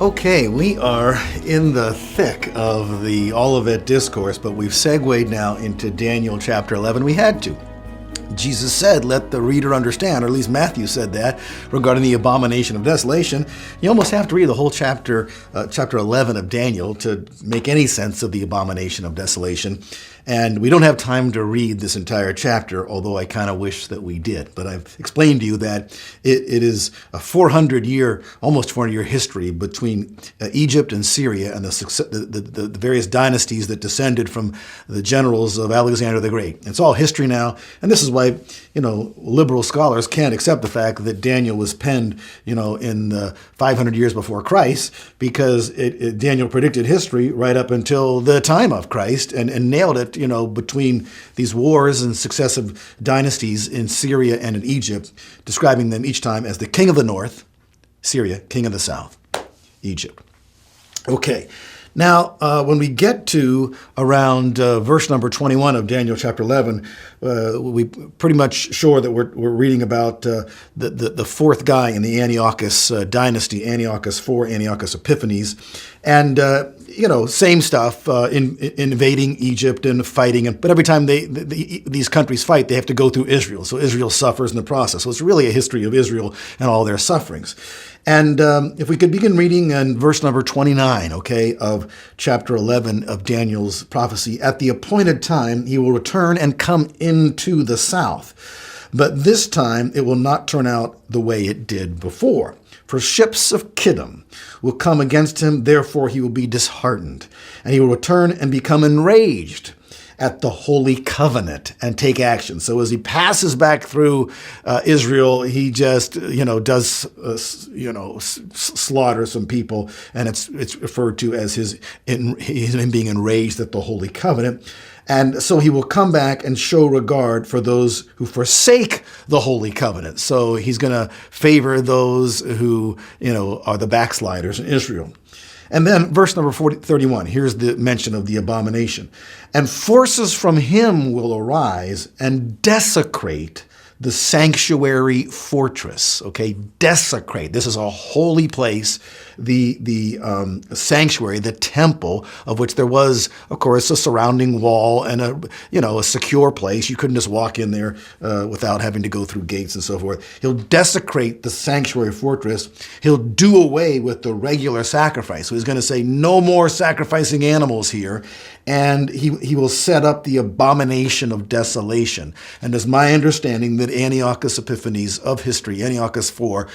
Okay, we are in the thick of the Olivet Discourse, but we've segued now into Daniel chapter 11. We had to. Jesus said, let the reader understand, or at least Matthew said that, regarding the Abomination of Desolation. You almost have to read the whole chapter 11 of Daniel to make any sense of the Abomination of Desolation. And we don't have time to read this entire chapter, although I kind of wish that we did. But I've explained to you that it is a 400-year, almost 400-year history between Egypt and Syria and the various dynasties that descended from the generals of Alexander the Great. It's all history now, and this is why, liberal scholars can't accept the fact that Daniel was penned, in the 500 years before Christ, because Daniel predicted history right up until the time of Christ and nailed it, between these wars and successive dynasties in Syria and in Egypt, describing them each time as the king of the north, Syria, king of the south, Egypt. Okay. Now, when we get to around verse number 21 of Daniel chapter 11, we pretty much sure that we're reading about the fourth guy in the Antiochus dynasty, Antiochus IV, Antiochus Epiphanes. And, same stuff, invading Egypt and fighting. But every time these countries fight, they have to go through Israel. So Israel suffers in the process. So it's really a history of Israel and all their sufferings. And if we could begin reading in verse number 29, of chapter 11 of Daniel's prophecy. At the appointed time, he will return and come into the south. But this time, it will not turn out the way it did before. For ships of Kiddim will come against him, therefore he will be disheartened. And he will return and become enraged at the Holy Covenant and take action. So as he passes back through Israel, he just, does, slaughter some people, and it's referred to as him being enraged at the Holy Covenant. And so he will come back and show regard for those who forsake the Holy Covenant. So he's going to favor those who, are the backsliders in Israel. And then verse number 31, here's the mention of the abomination. And forces from him will arise and desecrate the sanctuary fortress. Desecrate. This is a holy place, the sanctuary, the temple, of which there was, of course, a surrounding wall and a secure place. You couldn't just walk in there without having to go through gates and so forth. He'll desecrate the sanctuary fortress. He'll do away with the regular sacrifice. So he's going to say no more sacrificing animals here. And he will set up the abomination of desolation. And it's my understanding that Antiochus Epiphanes of history, Antiochus IV,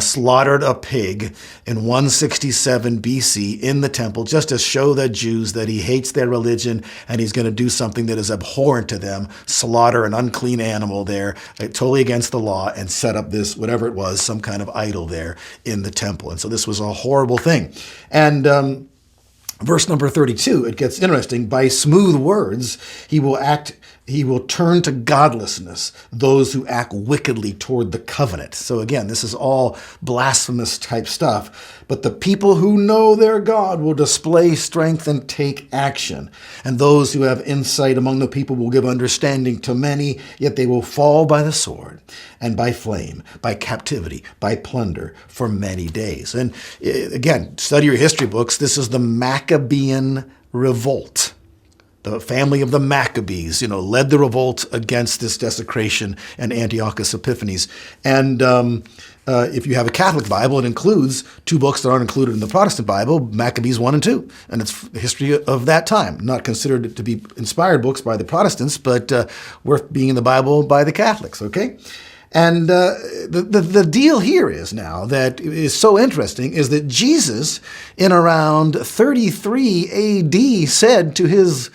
slaughtered a pig in 167 BC in the temple just to show the Jews that he hates their religion and he's going to do something that is abhorrent to them, slaughter an unclean animal there, totally against the law, and set up this, whatever it was, some kind of idol there in the temple. And so this was a horrible thing. And verse number 32, it gets interesting. By smooth words, he will turn to godlessness those who act wickedly toward the covenant. So again, this is all blasphemous type stuff. But the people who know their God will display strength and take action. And those who have insight among the people will give understanding to many, yet they will fall by the sword and by flame, by captivity, by plunder for many days. And again, study your history books. This is the Maccabean revolt. The family of the Maccabees, led the revolt against this desecration and Antiochus Epiphanes. And if you have a Catholic Bible, it includes two books that aren't included in the Protestant Bible, Maccabees 1 and 2. And it's the history of that time, not considered to be inspired books by the Protestants, but worth being in the Bible by the Catholics, And the deal here is now that is so interesting is that Jesus, in around 33 A.D., said to his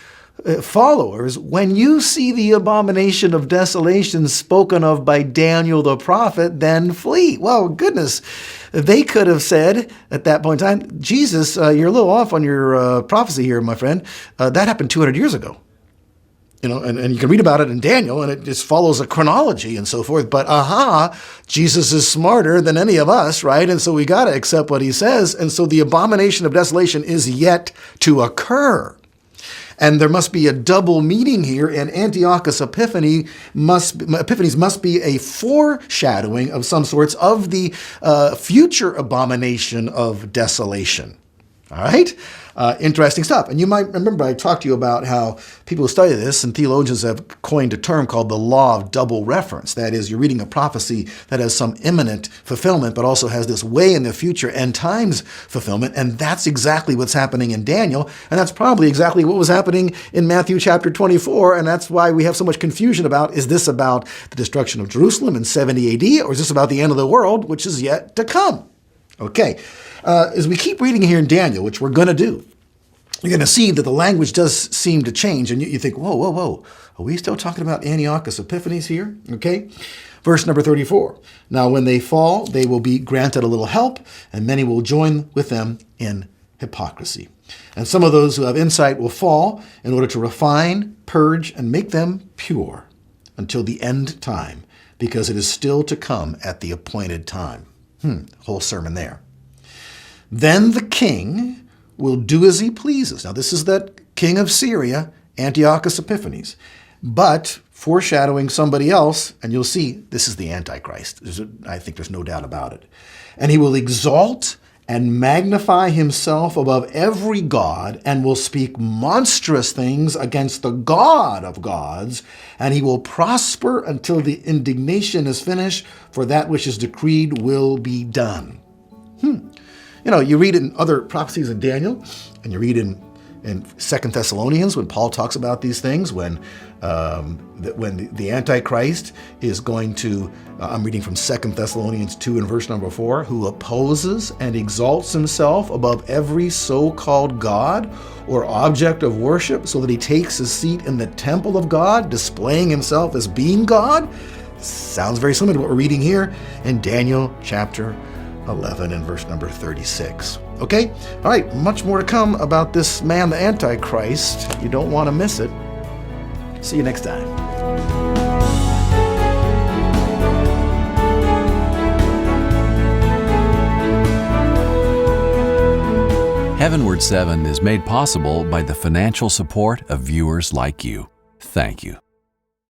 followers, when you see the abomination of desolation spoken of by Daniel the prophet, then flee. Well, goodness, they could have said at that point in time, Jesus, you're a little off on your prophecy here, my friend. That happened 200 years ago. And you can read about it in Daniel, and it just follows a chronology and so forth. But Jesus is smarter than any of us, right? And so we got to accept what he says. And so the abomination of desolation is yet to occur. And there must be a double meaning here, and Antiochus Epiphanies must be a foreshadowing of some sorts of the future abomination of desolation. All right? Interesting stuff. And you might remember I talked to you about how people who study this and theologians have coined a term called the law of double reference. That is, you're reading a prophecy that has some imminent fulfillment, but also has this way in the future end times fulfillment. And that's exactly what's happening in Daniel. And that's probably exactly what was happening in Matthew chapter 24. And that's why we have so much confusion about, is this about the destruction of Jerusalem in 70 AD, or is this about the end of the world, which is yet to come? Okay. As we keep reading here in Daniel, which we're going to do, you're going to see that the language does seem to change. And you think, whoa. Are we still talking about Antiochus Epiphanies here? Okay. Verse number 34. Now, when they fall, they will be granted a little help, and many will join with them in hypocrisy. And some of those who have insight will fall in order to refine, purge, and make them pure until the end time, because it is still to come at the appointed time. Whole sermon there. Then the king will do as he pleases. Now, this is that king of Syria, Antiochus Epiphanes, but foreshadowing somebody else, and you'll see this is the Antichrist. I think there's no doubt about it. And he will exalt and magnify himself above every god, and will speak monstrous things against the God of gods, and he will prosper until the indignation is finished, for that which is decreed will be done. You read in other prophecies in Daniel, and you read in 2 Thessalonians when Paul talks about these things, when the Antichrist is going to, I'm reading from 2 Thessalonians 2 and verse number 4, who opposes and exalts himself above every so-called God or object of worship, so that he takes his seat in the temple of God, displaying himself as being God. Sounds very similar to what we're reading here in Daniel chapter 11 and verse number 36. Okay? All right, much more to come about this man, the Antichrist. You don't want to miss it. See you next time. HeavenWord 7 is made possible by the financial support of viewers like you. Thank you.